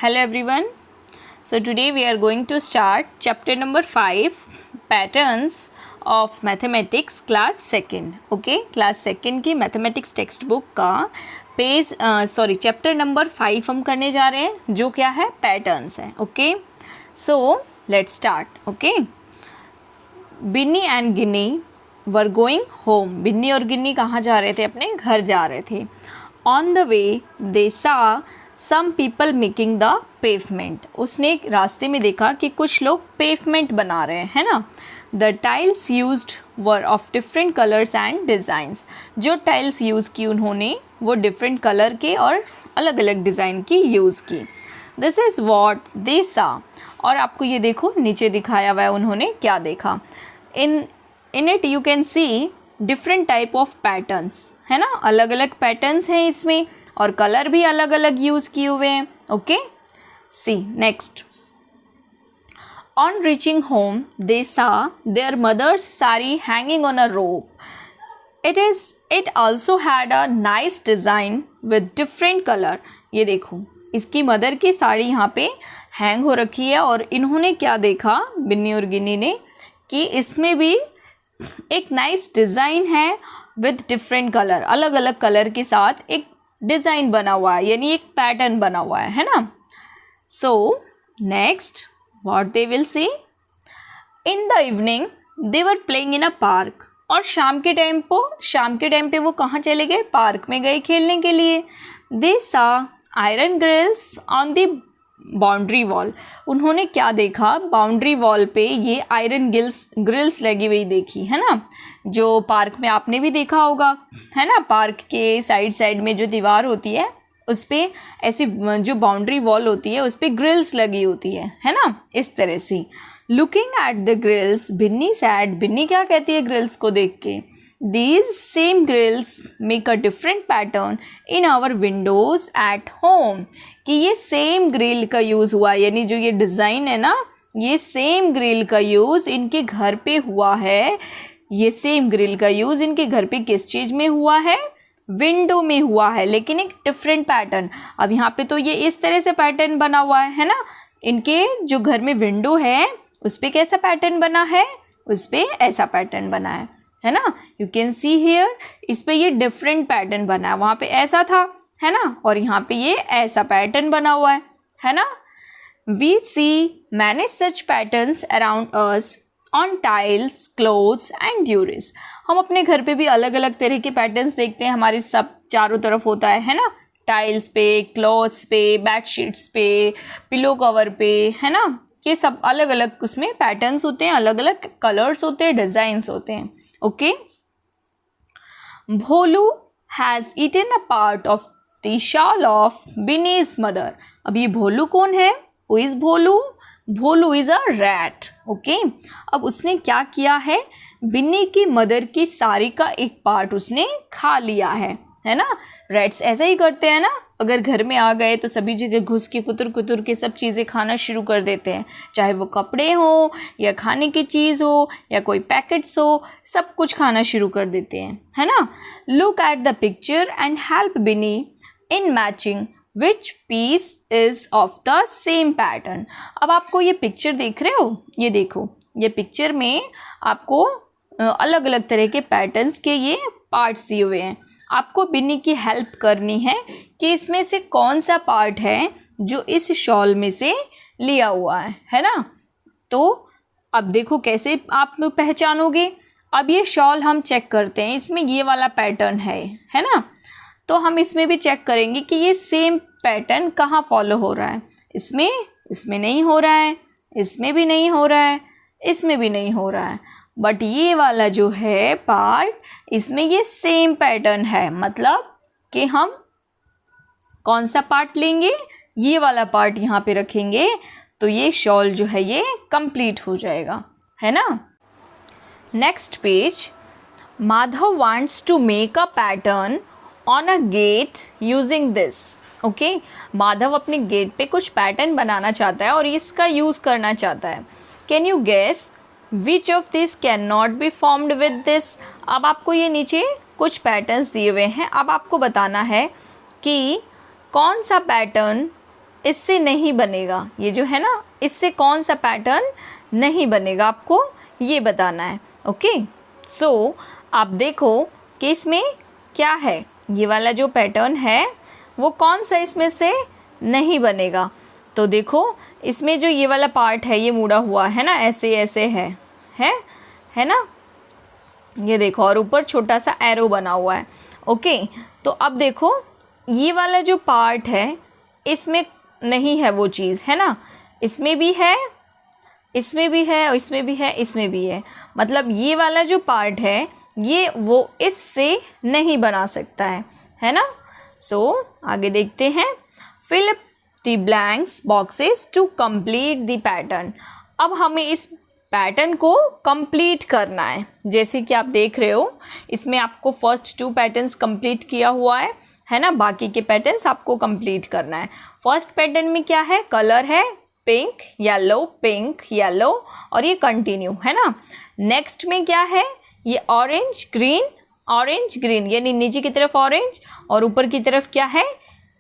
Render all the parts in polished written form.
Hello everyone. So today we are going to start chapter number 5 patterns of mathematics class second. Okay, class second की mathematics text book का page chapter number 5 हम करने जा रहे हैं जो क्या है patterns है. Okay, so let's start. Okay, Binni and Ginni were going home. Binni और गिन्नी कहाँ जा रहे थे? अपने घर जा रहे थे. On the way they saw some people making the pavement. उसने रास्ते में देखा कि कुछ लोग pavement बना रहे हैं, है ना. The tiles used were of different colors and designs. जो tiles use की उन्होंने वो different color के और अलग अलग डिज़ाइन की यूज़ की. This is what they saw. और आपको ये देखो नीचे दिखाया हुआ है उन्होंने क्या देखा. In it you can see different type of patterns, है ना. अलग अलग पैटर्न्स हैं इसमें और कलर भी अलग अलग यूज़ किए हुए हैं. Okay, see next. On reaching home they saw their mother's sari hanging on a rope. It also had a nice design with different colour. ये देखो इसकी मदर की साड़ी यहाँ पे हैंग हो रखी है और इन्होंने क्या देखा बिन्नी और गिन्नी ने कि इसमें भी एक नाइस डिज़ाइन है विद डिफरेंट कलर. अलग अलग कलर के साथ एक डिज़ाइन बना हुआ है यानी एक पैटर्न बना हुआ है ना. So next what they will see. In the evening they were playing in a park. और शाम के टाइम पे वो कहाँ चले गए? पार्क में गए खेलने के लिए. They saw iron grills on the boundary wall. उन्होंने क्या देखा? बाउंड्री वॉल पे ये आयरन ग्रिल्स लगी हुई देखी, है ना. जो पार्क में आपने भी देखा होगा, है ना. पार्क के साइड में जो दीवार होती है उस पर ऐसी जो बाउंड्री वॉल होती है उस पर ग्रिल्स लगी होती है ना. इस तरह से looking at the grills Binni said. Binni क्या कहती है ग्रिल्स को देख के? These same grills make a different pattern in our windows at home. कि ये सेम ग्रिल का यूज़ हुआ यानी जो ये डिज़ाइन है ना ये सेम ग्रिल का यूज़ इनके घर पे हुआ है. ये सेम ग्रिल का यूज़ इनके घर पे किस चीज़ में हुआ है? विंडो में हुआ है, लेकिन एक डिफरेंट पैटर्न. अब यहाँ पे तो ये इस तरह से पैटर्न बना हुआ है ना. इनके जो घर में विंडो है उस पर कैसा पैटर्न बना है? उस पर ऐसा पैटर्न बना है ना. यू कैन सी हियर इस पे ये डिफरेंट पैटर्न बना है. वहाँ पे ऐसा था, है ना, और यहाँ पे ये ऐसा पैटर्न बना हुआ है ना. We see many such patterns around us on tiles clothes and durries. हम अपने घर पे भी अलग अलग तरह के पैटर्न्स देखते हैं. हमारे सब चारों तरफ होता है ना. टाइल्स पे, क्लॉथ्स पे, बेडशीट्स पे, पिलो कवर पे, है ना. ये सब अलग अलग उसमें पैटर्न्स होते हैं, अलग अलग कलर्स होते हैं, डिज़ाइंस होते हैं. Okay. Bholu has eaten a part of the shawl of Bini's mother. अब ये भोलू कौन है? Who is Bholu? Bholu is a rat. Okay. अब उसने क्या किया है? बिन्नी की मदर की साड़ी का एक पार्ट उसने खा लिया है ना. रैट्स ऐसा ही करते हैं ना. अगर घर में आ गए तो सभी जगह घुस के कुतर के सब चीज़ें खाना शुरू कर देते हैं, चाहे वो कपड़े हो या खाने की चीज़ हो या कोई पैकेट्स हो, सब कुछ खाना शुरू कर देते हैं, है ना. Look at the picture and help Bini in matching which piece is of the same pattern. अब आपको ये पिक्चर देख रहे हो? ये देखो ये पिक्चर में आपको अलग अलग तरह के पैटर्न्स के ये पार्ट्स दिए हुए हैं. आपको बिन्नी की हेल्प करनी है कि इसमें से कौन सा पार्ट है जो इस शॉल में से लिया हुआ है ना. तो अब देखो कैसे आप पहचानोगे. अब ये शॉल हम चेक करते हैं, इसमें ये वाला पैटर्न है ना. तो हम इसमें भी चेक करेंगे कि ये सेम पैटर्न कहाँ फॉलो हो रहा है. इसमें नहीं हो रहा है, इसमें भी नहीं हो रहा है, इसमें भी नहीं हो रहा है. बट ये वाला जो है पार्ट इसमें ये सेम पैटर्न है. मतलब कि हम कौन सा पार्ट लेंगे? ये वाला पार्ट यहाँ पे रखेंगे तो ये शॉल जो है ये कंप्लीट हो जाएगा, है ना. Next page. Madhav wants to make a pattern on a gate using this. Okay. Madhav अपने गेट पे कुछ पैटर्न बनाना चाहता है और इसका यूज़ करना चाहता है. Can you guess which of this can not be formed with this. अब आपको ये नीचे कुछ पैटर्न्स दिए हुए हैं. अब आपको बताना है कि कौन सा पैटर्न इससे नहीं बनेगा, ये जो है ना इससे कौन सा पैटर्न नहीं बनेगा आपको ये बताना है। ओके, सो आप देखो कि इसमें क्या है, ये वाला जो पैटर्न है वो कौन सा इसमें से नहीं बनेगा। तो देखो इसमें जो ये वाला पार्ट है ये मुड़ा हुआ है ना, ऐसे ऐसे है ना, ये देखो, और ऊपर छोटा सा एरो बना हुआ है। ओके, तो अब देखो ये वाला जो पार्ट है इसमें नहीं है वो चीज़, है ना, इसमें भी है, इसमें भी है, और इसमें भी है, इसमें भी है, मतलब ये वाला जो पार्ट है ये वो इससे नहीं बना सकता है ना। सो आगे देखते हैं, fill the blanks boxes to complete the pattern. अब हमें इस पैटर्न को कंप्लीट करना है। जैसे कि आप देख रहे हो इसमें आपको फर्स्ट 2 पैटर्न्स कंप्लीट किया हुआ है ना, बाकी के पैटर्न्स आपको कंप्लीट करना है। फर्स्ट पैटर्न में क्या है, कलर है पिंक येलो और ये कंटिन्यू है ना। नेक्स्ट में क्या है, ये ऑरेंज ग्रीन यानी नीचे की तरफ ऑरेंज और ऊपर की तरफ क्या है,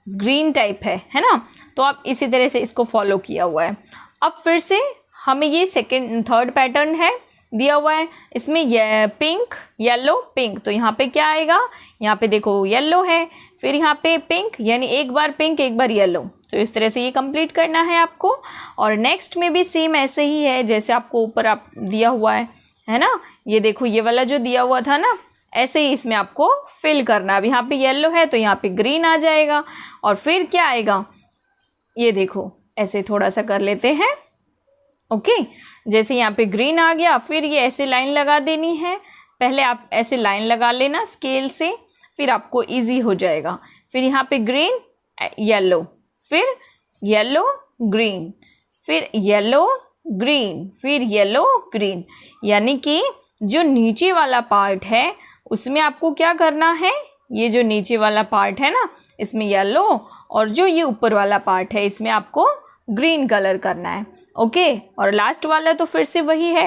ग्रीन टाइप है ना। तो आप इसी तरह से इसको फॉलो किया हुआ है। अब फिर से हमें ये थर्ड पैटर्न है दिया हुआ है, इसमें ये पिंक येलो पिंक, तो यहाँ पे क्या आएगा, यहाँ पे देखो येलो है, फिर यहाँ पे पिंक यानी एक बार पिंक एक बार येलो, तो इस तरह से ये कंप्लीट करना है आपको। और नेक्स्ट में भी सेम ऐसे ही है जैसे आपको ऊपर आप दिया हुआ है ना। ये देखो ये वाला जो दिया हुआ था ना, ऐसे ही इसमें आपको फिल करना। अब यहाँ पे येलो है तो यहाँ पे ग्रीन आ जाएगा, और फिर क्या आएगा, ये देखो ऐसे थोड़ा सा कर लेते हैं। ओके, जैसे यहाँ पे ग्रीन आ गया, फिर ये ऐसे लाइन लगा देनी है। पहले आप ऐसे लाइन लगा लेना स्केल से, फिर आपको इजी हो जाएगा। फिर यहाँ पे ग्रीन येलो, फिर येलो ग्रीन, फिर येलो ग्रीन, फिर येलो ग्रीन, यानी कि जो नीचे वाला पार्ट है उसमें आपको क्या करना है, ये जो नीचे वाला पार्ट है ना इसमें येलो, और जो ये ऊपर वाला पार्ट है इसमें आपको ग्रीन कलर करना है। ओके, और लास्ट वाला तो फिर से वही है,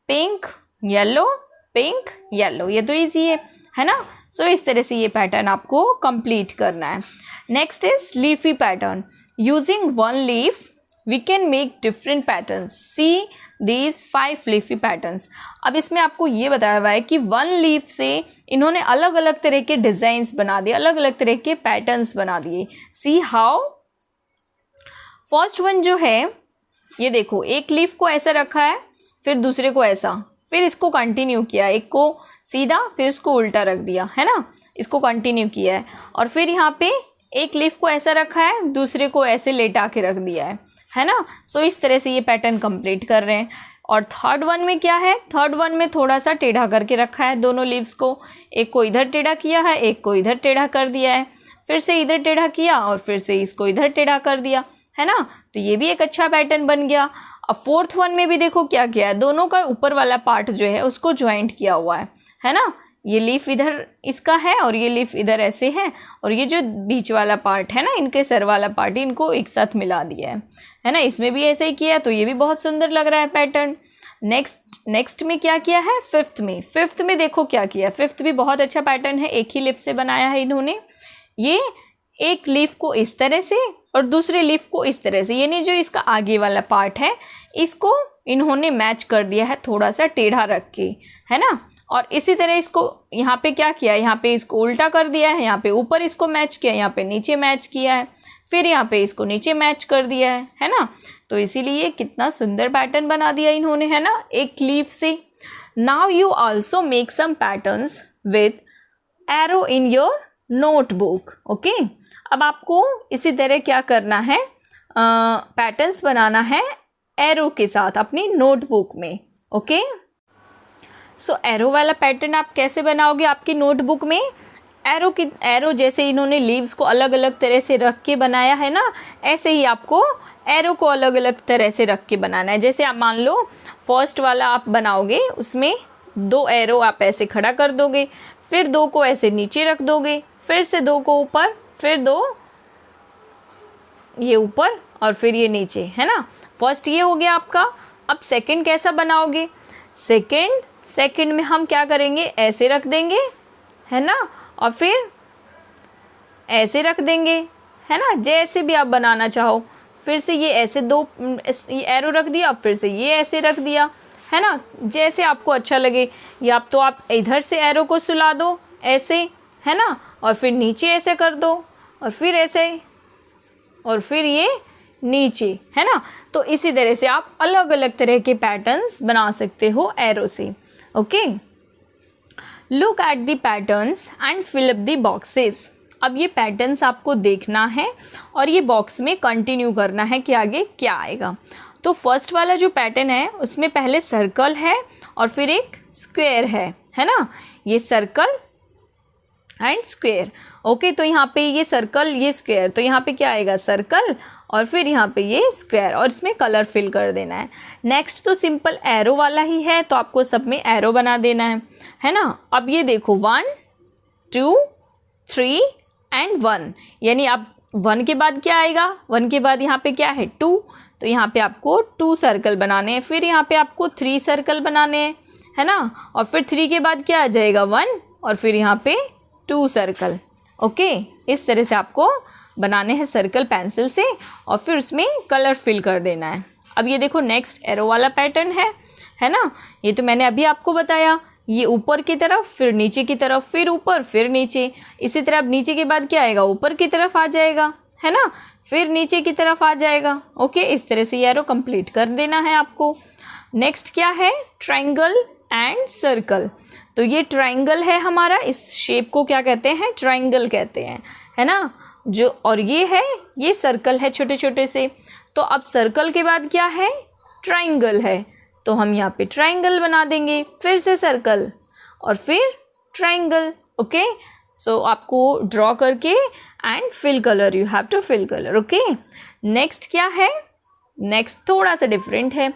पिंक येलो, ये तो इजी है ना। सो इस तरह से ये पैटर्न आपको कंप्लीट करना है। Next is leafy pattern. Using 1 leaf we can make different patterns, see these 5 leafy patterns. अब इसमें आपको ये बताया हुआ है कि 1 लीफ से इन्होंने अलग अलग तरह के डिजाइन्स बना दिए, अलग अलग तरह के पैटर्न्स बना दिए। सी हाउ, फर्स्ट वन जो है ये देखो, एक लीफ को ऐसा रखा है, फिर दूसरे को ऐसा, फिर इसको कंटिन्यू किया, एक को सीधा फिर इसको उल्टा रख दिया है ना, इसको कंटिन्यू किया है, और फिर यहाँ पे एक लीफ को ऐसा रखा है, दूसरे को ऐसे लेटा के रख दिया है ना। सो इस तरह से ये पैटर्न कंप्लीट कर रहे हैं। और थर्ड वन में क्या है, थर्ड वन में थोड़ा सा टेढ़ा करके रखा है दोनों लीव्स को, एक को इधर टेढ़ा किया है, एक को इधर टेढ़ा कर दिया है, फिर से इधर टेढ़ा किया और फिर से इसको इधर टेढ़ा कर दिया है ना। तो ये भी एक अच्छा पैटर्न बन गया। अब फोर्थ वन में भी देखो क्या किया है, दोनों का ऊपर वाला पार्ट जो है उसको ज्वाइंट किया हुआ है ना। ये लीफ इधर इसका है और ये लीफ इधर ऐसे है, और ये जो बीच वाला पार्ट है ना, इनके सर वाला पार्ट, इनको एक साथ मिला दिया है ना। इसमें भी ऐसे ही किया, तो ये भी बहुत सुंदर लग रहा है पैटर्न। नेक्स्ट में क्या किया है, फिफ्थ में देखो क्या किया। फिफ्थ भी बहुत अच्छा पैटर्न है, एक ही लीफ से बनाया है इन्होंने। ये एक लीफ को इस तरह से और दूसरे लीफ को इस तरह से, यानी जो इसका आगे वाला पार्ट है इसको इन्होंने मैच कर दिया है थोड़ा सा टेढ़ा रख के, है ना। और इसी तरह इसको यहाँ पे क्या किया, यहाँ पे इसको उल्टा कर दिया है, यहाँ पे ऊपर इसको मैच किया, यहाँ पे नीचे मैच किया है, फिर यहाँ पे इसको नीचे मैच कर दिया है ना। तो इसीलिए कितना सुंदर पैटर्न बना दिया इन्होंने, है ना, एक लीफ से। Now you also make some patterns with arrow in your notebook. Okay, अब आपको इसी तरह क्या करना है, पैटर्न्स बनाना है एरो के साथ अपनी नोटबुक में। ओके, सो एरो वाला पैटर्न आप कैसे बनाओगे आपकी नोटबुक में, एरो जैसे इन्होंने लीव्स को अलग अलग तरह से रख के बनाया है ना, ऐसे ही आपको एरो को अलग अलग तरह से रख के बनाना है। जैसे आप मान लो फर्स्ट वाला आप बनाओगे, उसमें 2 एरो आप ऐसे खड़ा कर दोगे, फिर 2 को ऐसे नीचे रख दोगे, फिर से 2 को ऊपर, फिर 2 ये ऊपर और फिर ये नीचे, है ना। फर्स्ट ये हो गया आपका। अब सेकंड कैसा बनाओगे, सेकंड में हम क्या करेंगे, ऐसे रख देंगे, है ना, और फिर ऐसे रख देंगे, है ना, जैसे भी आप बनाना चाहो। फिर से ये ऐसे दो एरो रख दिया, फिर से ये ऐसे रख दिया, है ना, जैसे आपको अच्छा लगे। या तो आप इधर से एरो को सुला दो ऐसे, है ना, और फिर नीचे ऐसे कर दो, और फिर ऐसे, और फिर ये नीचे, है ना। तो इसी तरह से आप अलग अलग तरह के पैटर्न्स बना सकते हो एरो से। Okay, look at the patterns and fill up the boxes. अब ये पैटर्न्स आपको देखना है और ये बॉक्स में कंटिन्यू करना है कि आगे क्या आएगा। तो फर्स्ट वाला जो पैटर्न है उसमें पहले सर्कल है और फिर एक स्क्वायर है ना, ये सर्कल एंड स्क्वायर। ओके, तो यहाँ पे ये सर्कल, ये स्क्वायर, तो यहाँ पे क्या आएगा, सर्कल, और फिर यहाँ पे ये स्क्वायर, और इसमें कलर फिल कर देना है। नेक्स्ट तो सिंपल एरो वाला ही है, तो आपको सब में एरो बना देना है ना। अब ये देखो 1 2 3 एंड 1, यानी अब 1 के बाद क्या आएगा, 1 के बाद यहाँ पे क्या है 2, तो यहाँ पे आपको 2 सर्कल बनाने हैं। फिर यहाँ पे आपको 3 सर्कल बनाने हैं, है ना, और फिर 3 के बाद क्या आ जाएगा 1, और फिर यहाँ पे 2 सर्कल। ओके, इस तरह से आपको बनाने हैं सर्कल पेंसिल से, और फिर उसमें कलर फिल कर देना है। अब ये देखो नेक्स्ट एरो वाला पैटर्न है ना, ये तो मैंने अभी आपको बताया, ये ऊपर की तरफ, फिर नीचे की तरफ, फिर ऊपर, फिर नीचे। इसी तरह अब नीचे के बाद क्या आएगा, ऊपर की तरफ आ जाएगा, है ना, फिर नीचे की तरफ आ जाएगा। ओके, इस तरह से ये एरो कंप्लीट कर देना है आपको। नेक्स्ट क्या है, ट्रायंगल एंड सर्कल। तो ये ट्रायंगल है हमारा, इस शेप को क्या कहते हैं, ट्रायंगल कहते हैं, है ना, जो, और ये है, ये सर्कल है छोटे छोटे से। तो अब सर्कल के बाद क्या है, ट्रायंगल है, तो हम यहाँ पे ट्रायंगल बना देंगे, फिर से सर्कल और फिर ट्रायंगल। ओके, सो आपको ड्रॉ करके and fill colour, you have to fill colour. Okay, next क्या है, नेक्स्ट थोड़ा सा डिफरेंट है।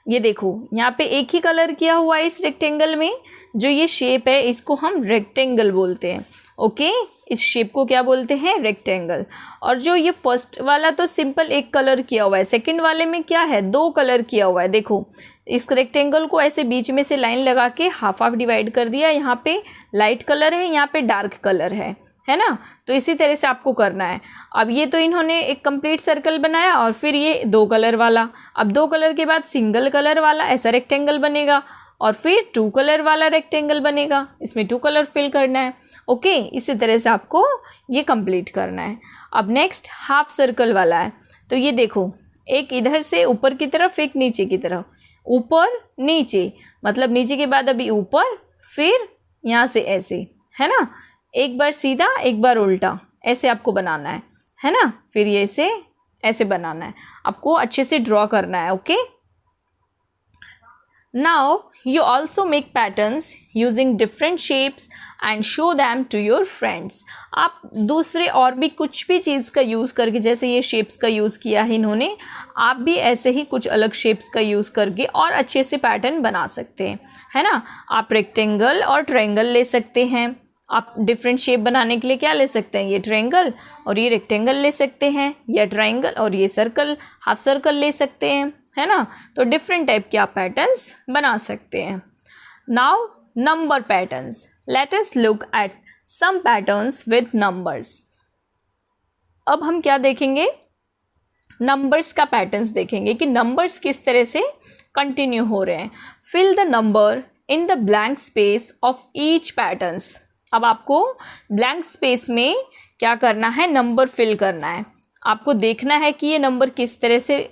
ये देखो यहाँ पे एक ही कलर किया हुआ है इस रेक्टेंगल में, जो ये शेप है इसको हम रेक्टेंगल बोलते हैं। ओके, इस शेप को क्या बोलते हैं, रेक्टेंगल। और जो ये फर्स्ट वाला तो सिंपल एक कलर किया हुआ है, सेकंड वाले में क्या है, 2 कलर किया हुआ है। देखो इस रेक्टेंगल को ऐसे बीच में से लाइन लगा के हाफ हाफ डिवाइड कर दिया, यहाँ पे लाइट कलर है, यहाँ पे डार्क कलर है ना। तो इसी तरह से आपको करना है। अब ये तो इन्होंने एक कंप्लीट सर्कल बनाया, और फिर ये 2 कलर वाला, अब 2 कलर के बाद सिंगल कलर वाला ऐसा रेक्टेंगल बनेगा, और फिर 2 कलर वाला रेक्टेंगल बनेगा, इसमें 2 कलर फिल करना है। ओके, इसी तरह से आपको ये कंप्लीट करना है। अब नेक्स्ट हाफ सर्कल वाला है, तो ये देखो एक इधर से ऊपर की तरफ, एक नीचे की तरफ, ऊपर नीचे, मतलब नीचे के बाद अभी ऊपर, फिर यहाँ से ऐसे, है ना, एक बार सीधा एक बार उल्टा, ऐसे आपको बनाना है ना, फिर ये ऐसे बनाना है, आपको अच्छे से ड्रॉ करना है। Okay, now you also make patterns using different shapes and show them to your friends। आप दूसरे और भी कुछ भी चीज़ का यूज़ करके, जैसे ये शेप्स का यूज़ किया है इन्होंने, आप भी ऐसे ही कुछ अलग शेप्स का यूज़ करके और अच्छे से पैटर्न बना सकते हैं, है ना। आप रेक्टेंगल और ट्रायंगल ले सकते हैं, आप डिफरेंट शेप बनाने के लिए क्या ले सकते हैं, ये ट्रायंगल और ये रेक्टेंगल ले सकते हैं, या ट्रायंगल और ये सर्कल, हाफ सर्कल ले सकते हैं, है ना। तो डिफरेंट टाइप के आप पैटर्न्स बना सकते हैं। Now number patterns, let us look at some patterns with numbers. अब हम क्या देखेंगे, नंबर्स का पैटर्न्स देखेंगे कि नंबर्स किस तरह से कंटिन्यू हो रहे हैं। Fill the number in the blank space of each patterns. अब आपको ब्लैंक स्पेस में क्या करना है, नंबर फिल करना है। आपको देखना है कि ये नंबर किस तरह से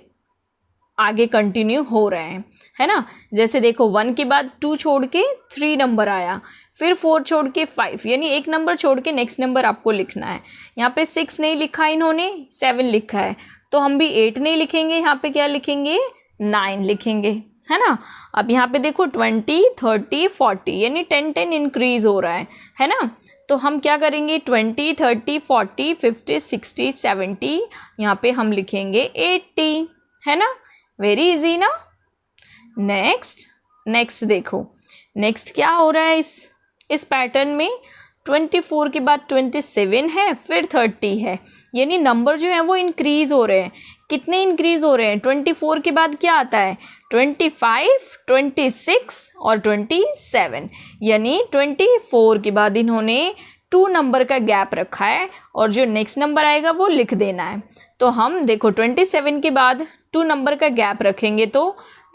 आगे कंटिन्यू हो रहे हैं, है ना। जैसे देखो 1 के बाद 2 छोड़ के 3 नंबर आया, फिर 4 छोड़ के 5, यानी एक नंबर छोड़ के नेक्स्ट नंबर आपको लिखना है। यहाँ पे 6 नहीं लिखा इन्होंने, 7 लिखा है, तो हम भी 8 नहीं लिखेंगे, यहाँ पे क्या लिखेंगे, 9 लिखेंगे, है ना। अब यहाँ पे देखो 20 30 40, यानी 10 इंक्रीज हो रहा है ना। तो हम क्या करेंगे, 20 30 40 50 60 70, यहाँ पे हम लिखेंगे 80, है ना। वेरी इजी ना। नेक्स्ट देखो, नेक्स्ट क्या हो रहा है इस पैटर्न में, 24 के बाद 27 है, फिर 30 है, यानी नंबर जो है वो इंक्रीज हो रहे हैं। कितने इंक्रीज हो रहे हैं, 24 के बाद क्या आता है, 25 26 और 27, यानी 24 के बाद इन्होंने 2 नंबर का गैप रखा है, और जो नेक्स्ट नंबर आएगा वो लिख देना है। तो हम देखो 27 के बाद 2 नंबर का गैप रखेंगे तो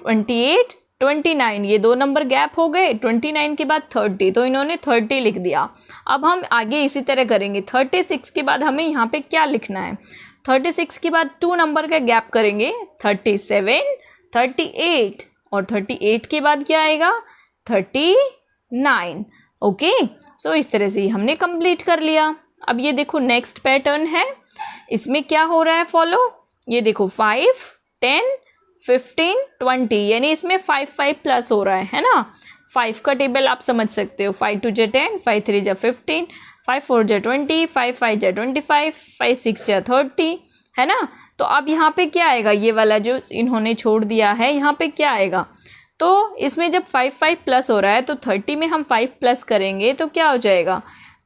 28 29 ये 2 नंबर गैप हो गए। 29 के बाद 30 तो इन्होंने 30 लिख दिया। अब हम आगे इसी तरह करेंगे। 36 के बाद हमें यहाँ पे क्या लिखना है, 36 के बाद 2 नंबर का गैप करेंगे 37 38 और 38 के बाद क्या आएगा 39। ओके, सो इस तरह से ही हमने कंप्लीट कर लिया। अब ये देखो नेक्स्ट पैटर्न है, इसमें क्या हो रहा है फॉलो, ये देखो 5 10 15 20 यानी इसमें 5 5 प्लस हो रहा है ना। 5 का टेबल आप समझ सकते हो, 5 2 जा 10, 5 3 जा 15, 5 4 जा 20, 5 5 जा 25, 5 6 जा 30 है ना। तो अब यहाँ पे क्या आएगा, ये वाला जो इन्होंने छोड़ दिया है यहाँ पे क्या आएगा, तो इसमें जब 5 5 प्लस हो रहा है तो 30 में हम 5 प्लस करेंगे तो क्या हो जाएगा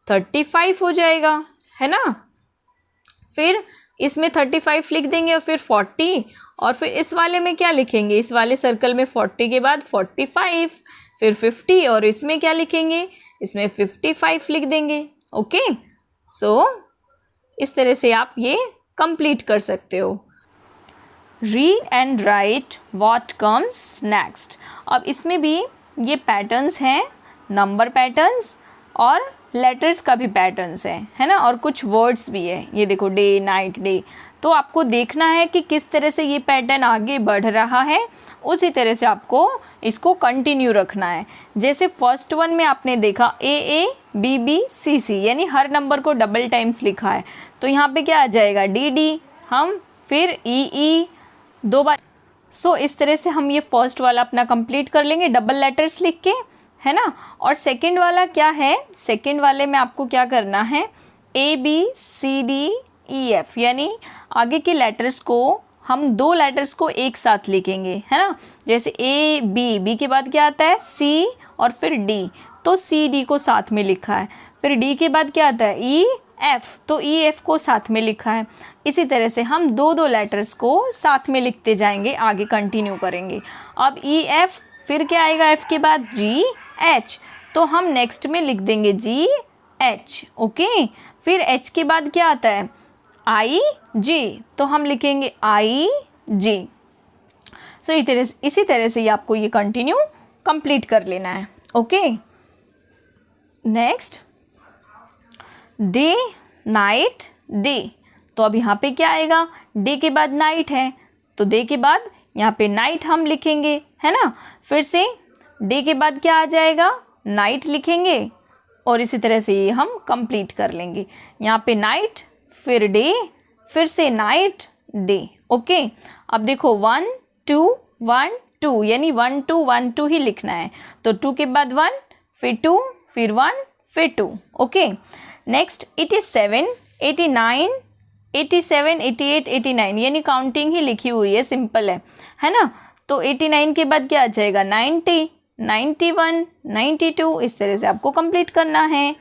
35 हो जाएगा है ना। फिर इसमें 35 लिख देंगे और फिर 40 और फिर इस वाले में क्या लिखेंगे, इस वाले सर्कल में 40 के बाद 45 फिर 50 और इसमें क्या लिखेंगे, इसमें 55 लिख देंगे। ओके, सो इस तरह से आप ये कंप्लीट कर सकते हो। Read and right what comes next. अब इसमें भी ये पैटर्न्स हैं, नंबर पैटर्न्स और लेटर्स का भी पैटर्न्स है ना, और कुछ वर्ड्स भी है। ये देखो डे नाइट डे, तो आपको देखना है कि किस तरह से ये पैटर्न आगे बढ़ रहा है, उसी तरह से आपको इसको कंटिन्यू रखना है। जैसे फर्स्ट वन में आपने देखा ए बी बी सी सी यानी हर नंबर को डबल टाइम्स लिखा है, तो यहाँ पे क्या आ जाएगा डी डी, हम फिर ई 2 बार। सो इस तरह से हम ये फर्स्ट वाला अपना कंप्लीट कर लेंगे डबल लेटर्स लिख के, है ना। और सेकंड वाला क्या है, सेकंड वाले में आपको क्या करना है A B C D E F यानी आगे के लेटर्स को हम 2 लेटर्स को एक साथ लिखेंगे, है ना। जैसे ए बी के बाद क्या आता है सी और फिर डी, तो सी डी को साथ में लिखा है। फिर डी के बाद क्या आता है ई एफ, तो ई एफ को साथ में लिखा है। इसी तरह से हम 2 लेटर्स को साथ में लिखते जाएंगे, आगे कंटिन्यू करेंगे। अब ई एफ, फिर क्या आएगा एफ के बाद जी एच, तो हम नेक्स्ट में लिख देंगे जी एच। ओके, फिर एच के बाद क्या आता है आई जी, तो हम लिखेंगे आई जी। सो इसी तरह से आपको ये कंटिन्यू कंप्लीट कर लेना है। Okay, next day night day, तो अब यहाँ पे क्या आएगा, डे के बाद नाइट है तो डे के बाद यहाँ पे नाइट हम लिखेंगे, है ना। फिर से डे के बाद क्या आ जाएगा नाइट लिखेंगे और इसी तरह से ये हम कंप्लीट कर लेंगे। यहाँ पे नाइट फिर डे फिर से नाइट डे। ओके, अब देखो 1 2 1 2 यानी 1 2 1 2 ही लिखना है, तो 2 के बाद 1 फिर 2 फिर 1 फिर 2। ओके, नेक्स्ट 87 89 87 88 89 यानी काउंटिंग ही लिखी हुई है, सिंपल है ना। तो 89 के बाद क्या आ जाएगा 90 91 92, इस तरह से आपको कंप्लीट करना है।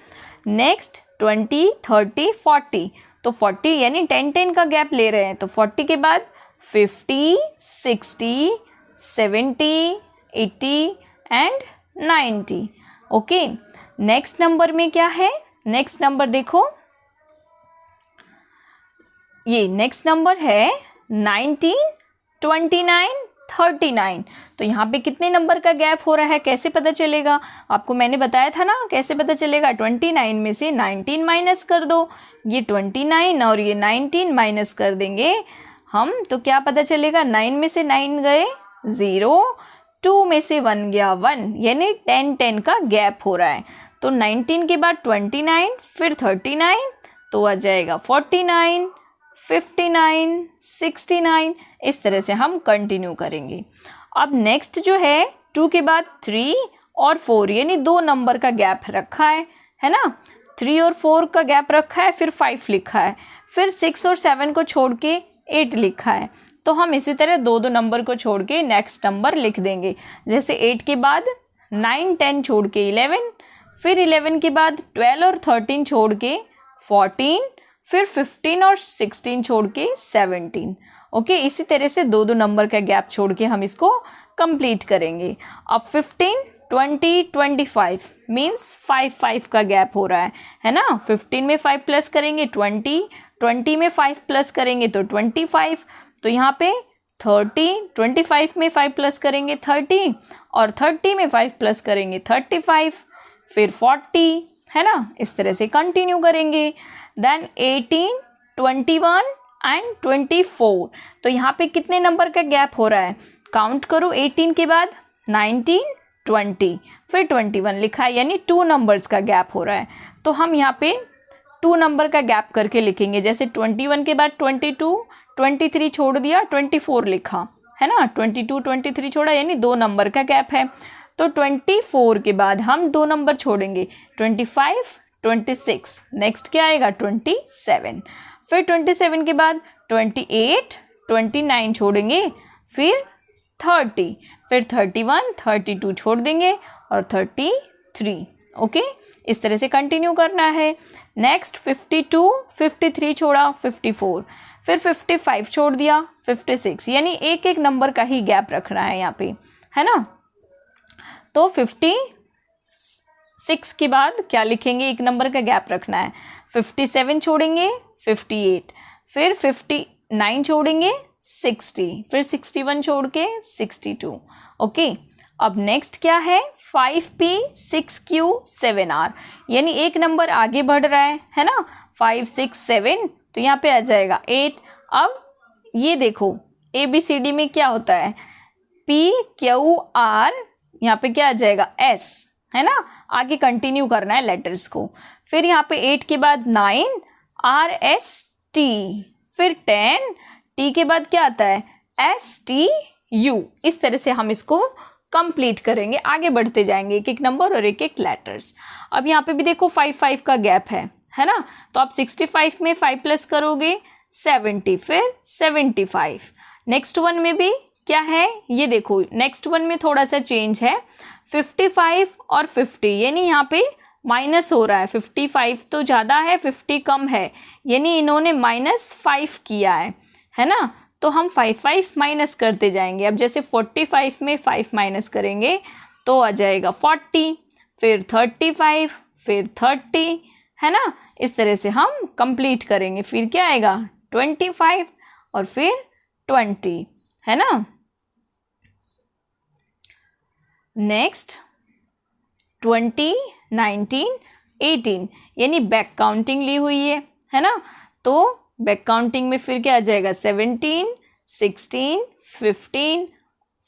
नेक्स्ट 20 30 40, तो 40 यानी 10 10 का गैप ले रहे हैं, तो 40 के बाद 50 60 70 80 एंड 90। ओके, नेक्स्ट नंबर में क्या है, नेक्स्ट नंबर देखो, ये नेक्स्ट नंबर है 19 29 39, तो यहाँ पे कितने नंबर का गैप हो रहा है कैसे पता चलेगा, आपको मैंने बताया था ना कैसे पता चलेगा। 29 में से 19 माइनस कर दो, ये 29 और ये 19 माइनस कर देंगे हम, तो क्या पता चलेगा 9 में से 9 गए 0, 2 में से 1 गया 1, यानी 10 10 का गैप हो रहा है। तो 19 के बाद 29 फिर 39, तो आ जाएगा 49 59 69, इस तरह से हम कंटिन्यू करेंगे। अब नेक्स्ट जो है 2 के बाद 3 और 4 यानी 2 नंबर का गैप रखा है ना। 3 और 4 का गैप रखा है, फिर 5 लिखा है, फिर 6 और 7 को छोड़ के 8 लिखा है, तो हम इसी तरह 2 नंबर को छोड़ के नेक्स्ट नंबर लिख देंगे। जैसे 8 के बाद 9 10 छोड़ के 11, फिर 11 के बाद 12 और 13 छोड़ के 14, फिर 15 और 16 छोड़ के 17। ओके, इसी तरह से 2 नंबर का गैप छोड़ के हम इसको कंप्लीट करेंगे। अब 15 20 25 मीन्स 5 5 का गैप हो रहा है ना। 15 में 5 प्लस करेंगे 20, 20 में 5 प्लस करेंगे तो 25, तो यहाँ पे 30, 25 में 5 प्लस करेंगे 30, और 30 में 5 प्लस करेंगे 35, फिर 40, है ना। इस तरह से कंटिन्यू करेंगे। देन 18, 21 एंड 24, तो यहाँ पे कितने नंबर का गैप हो रहा है, काउंट करो। 18 के बाद 19, 20, फिर 21 लिखा है, यानी 2 नंबर्स का गैप हो रहा है। तो हम यहाँ पे 2 नंबर का गैप करके लिखेंगे, जैसे 21 के बाद 22, 23 छोड़ दिया, 24 लिखा, है ना। 22, 23 छोड़ा, यानी 2 नंबर का गैप है। तो 24 के बाद हम 2 नंबर छोड़ेंगे, 25, 26, नेक्स्ट क्या आएगा 27, फिर 27 के बाद 28, 29 छोड़ेंगे, फिर 30, फिर 31, 32 छोड़ देंगे और 33। ओके, इस तरह से कंटिन्यू करना है। नेक्स्ट 52, 53 छोड़ा, 54, फिर 55 छोड़ दिया, 56, यानी एक एक नंबर का ही गैप रखना है यहाँ पे, है ना। तो 56 के बाद क्या लिखेंगे, एक नंबर का गैप रखना है। 57 छोड़ेंगे, 58, फिर 59 छोड़ेंगे, 60, फिर 61 छोड़ के 62। ओके, अब नेक्स्ट क्या है, 5P, 6Q, 7R, यानी एक नंबर आगे बढ़ रहा है ना। 5, 6, 7, तो यहाँ पे आ जाएगा 8। अब ये देखो ABCD में क्या होता है, PQR, यहाँ पे क्या आ जाएगा S, है ना। आगे कंटिन्यू करना है लेटर्स को। फिर यहाँ पे 8 के बाद 9, RST, फिर 10, T के बाद क्या आता है STU। इस तरह से हम इसको कंप्लीट करेंगे, आगे बढ़ते जाएंगे एक एक नंबर और एक एक लेटर्स। अब यहाँ पे भी देखो 5 का गैप है ना। तो आप 65 में 5 प्लस करोगे 70, फिर 75। नेक्स्ट वन में भी क्या है, ये देखो नेक्स्ट वन में थोड़ा सा चेंज है, 55 और 50, यानी यहाँ पे माइनस हो रहा है। 55 तो ज़्यादा है, 50 कम है, यानी इन्होंने -5 किया है ना। तो हम 5 माइनस करते जाएंगे। अब जैसे 45 में 5 माइनस करेंगे तो आ जाएगा 40, फिर 35, फिर 30, है ना। इस तरह से हम कंप्लीट करेंगे। फिर क्या आएगा 25 और फिर 20, है ना। नेक्स्ट 20, 19, 18, यानी बैक काउंटिंग ली हुई है ना। तो बैक काउंटिंग में फिर क्या आ जाएगा 17, 16, 15,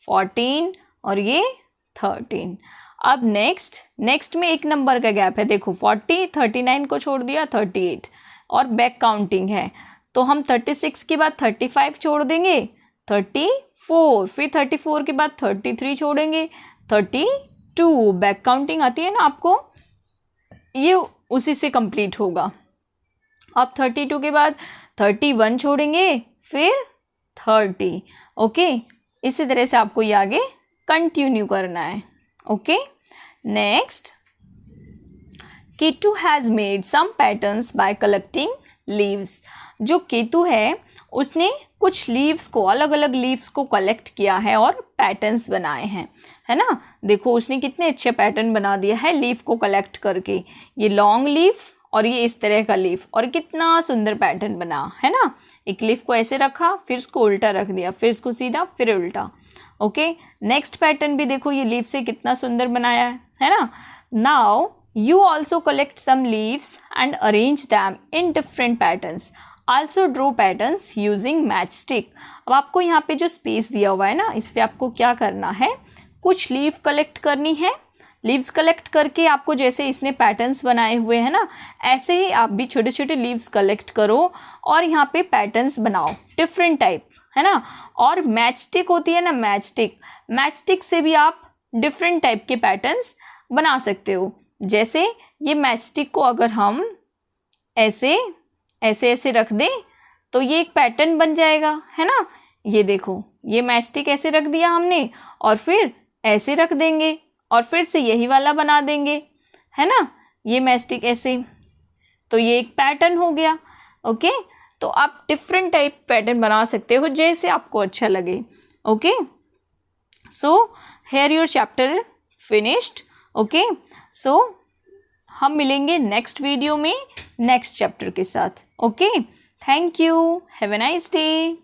14 और ये 13। अब नेक्स्ट में एक नंबर का गैप है, देखो 40, 39 को छोड़ दिया, 38 और बैक काउंटिंग है। तो हम 36 के बाद 35 छोड़ देंगे, 34, फिर 34 के बाद 33 छोड़ेंगे, 32, बैक काउंटिंग आती है ना आपको, ये उसी से कंप्लीट होगा। अब 32 के बाद 31 छोड़ेंगे, फिर 30। ओके, इसी तरह से आपको ये आगे कंटिन्यू करना है। Okay, next Ketu has made some patterns by collecting leaves. जो केतु है उसने कुछ लीव्स को, अलग अलग लीव्स को कलेक्ट किया है और पैटर्न्स बनाए हैं, है ना। देखो उसने कितने अच्छे पैटर्न बना दिया है लीफ को कलेक्ट करके। ये लॉन्ग लीफ और ये इस तरह का लीफ, और कितना सुंदर पैटर्न बना, है ना। एक लीफ को ऐसे रखा, फिर इसको उल्टा रख दिया, फिर इसको सीधा, फिर उल्टा। ओके, नेक्स्ट पैटर्न भी देखो ये लीफ से कितना सुंदर बनाया है ना। Now you also collect some leaves and arrange them in different patterns. Also draw patterns using match stick. अब आपको यहाँ पे जो स्पेस दिया हुआ है ना, इस पर आपको क्या करना है, कुछ लीफ कलेक्ट करनी है। लीव्स कलेक्ट करके आपको जैसे इसने पैटर्न्स बनाए हुए हैं ना, ऐसे ही आप भी छोटे छोटे लीव्स कलेक्ट करो और यहाँ पे पैटर्न्स बनाओ डिफरेंट टाइप, है ना। और मैच स्टिक होती है ना, मैच स्टिक से भी आप डिफरेंट टाइप के पैटर्न्स बना सकते हो। जैसे ये मैच स्टिक को अगर हम ऐसे ऐसे ऐसे रख दें तो ये एक पैटर्न बन जाएगा, है ना। ये देखो ये मैच स्टिक ऐसे रख दिया हमने और फिर ऐसे रख देंगे और फिर से यही वाला बना देंगे, है ना। ये मैच स्टिक ऐसे, तो ये एक पैटर्न हो गया। ओके, तो आप डिफरेंट टाइप पैटर्न बना सकते हो जैसे आपको अच्छा लगे। Okay, so here your chapter finished. Okay, so हम मिलेंगे नेक्स्ट वीडियो में नेक्स्ट चैप्टर के साथ। Okay, thank you, have a nice day.